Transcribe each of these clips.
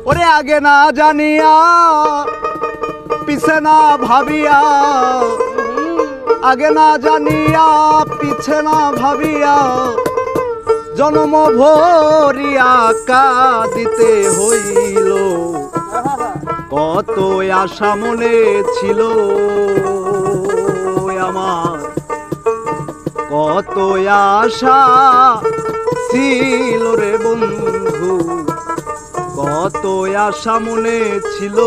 ওরে আগে না জানিয়া পিছে না ভাবিয়া, আগে না জানিয়া পিছে না ভাবিয়া জন্ম ভরিয়া কাঁদিতে হইল। কত আশা মনে ছিল আমার, কত আশা ছিল রে বন্ধু, কত আশা মনে ছিল।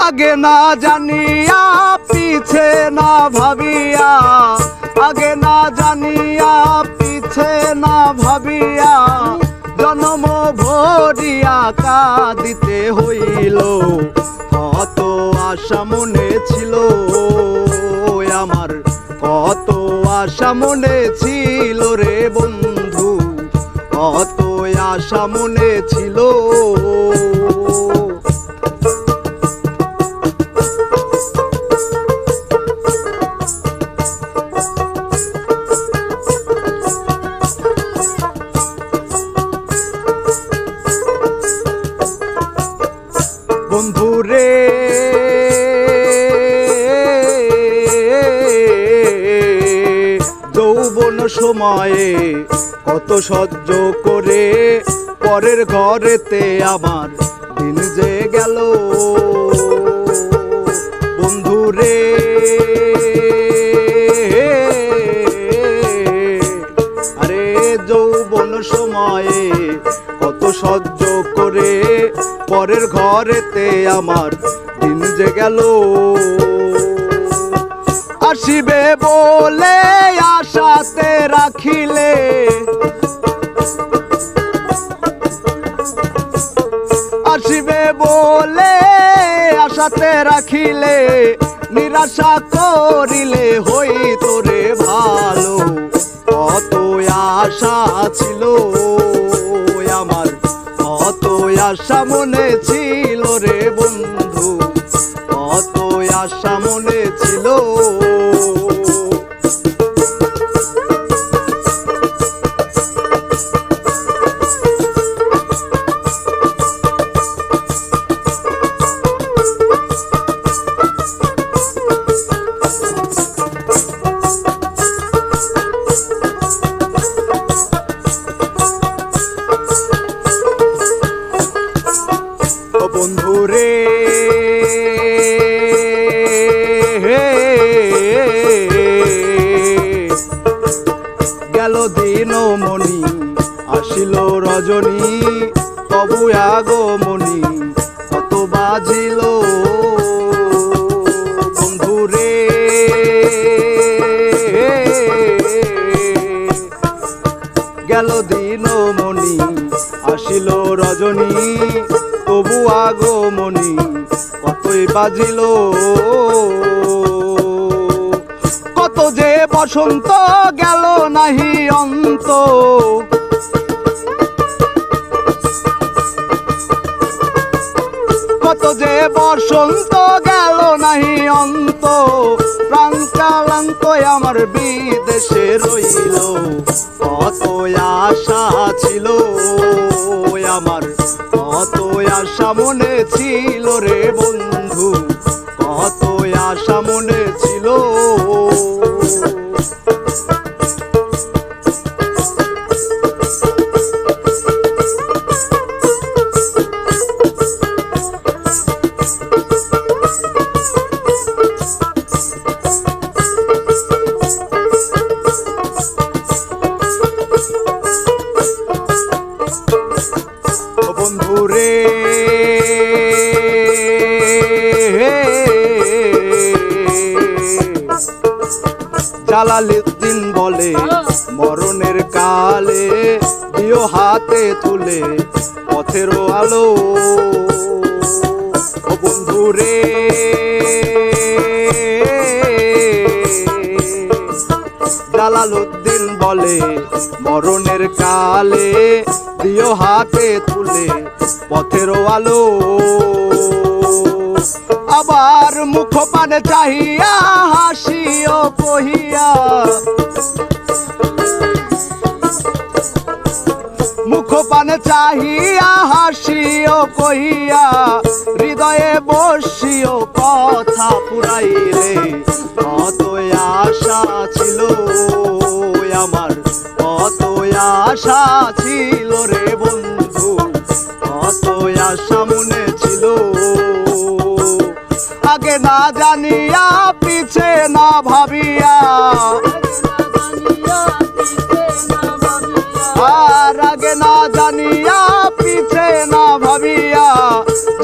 আগে না জানিয়া পিছে না ভাবিয়া, আগে না জানিয়া পিছে না ভাবিয়া জন্ম ভরিয়া কাঁদিতে হইল। কত আশা মনে ছিল আমার, কত আশা মনে ছিল রে বন্ধু, কত আশা মনে ছিল। বন্ধুরে যৌবন সময়ে কত সহ্য করে পরের ঘরেতে আমার দিন যে গেল। বন্ধুরে আরে যৌবন সময়ে কত সহ্য করে পরের ঘরেতে আমার দিন যে গেল। আসিবে বলে আশাতে রাখিলে, আসিবে বলে আশাতে রাখিলে নিরাশা করিলে হইতো রে ভালো। কত আশা ছিল আমার, কত আশা মনে ছিল রে বন্ধু, কত আশা মনে ছিল। বন্ধুরে গেল দিন মনি আসিল রজনী, তবু আগমনী কত বাজিল। বন্ধুরে গেল দিন মনি আসিল রজনী, তবু আগমনী কতই বাজিল। কত যে বসন্ত গেল নাহি অন্ত, কত যে বসন্ত গেল নাহি অন্ত, প্রাণ কালান্ত আমার বিদেশে রইল। কত আশা ছিল আমার, কত আশা মনে ছিল রে বন্ধু, কত আশা মনে ছিল। বন্ধুরে জালালউদ্দিন বলে মরণের কালে দিও হাতে তুলে পথের আলো। ও বন্ধুরে জালালউদ্দিন বলে মরণের কালে দিও হাতে তুলে পথের আলো। আবার মুখ পানে চাহিয়া হাসিও কহিয়া, চাহিয়া হাসিও কহিয়া হৃদয়ে বসিও কথা পুরাইলে কত আশা ছিল আমার, কত আশা ছিল রে বন্ধু, কত আশা মনে ছিল। আগে না জানিয়া পিছে না ভাবিয়া, আর আগে না জানিয়া পিছে না ভাবিয়া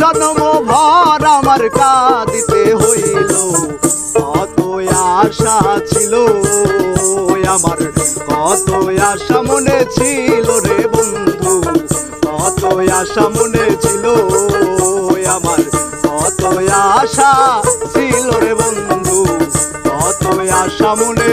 জন্ম ভর আমার কাঁদিতে হইল। কত আশা ছিল আমার, কত আশা মনে ছিল রে বন্ধু, কত আশা মনে ছিল আমার, কত আশা ছিল রে বন্ধু, কত আশা মনে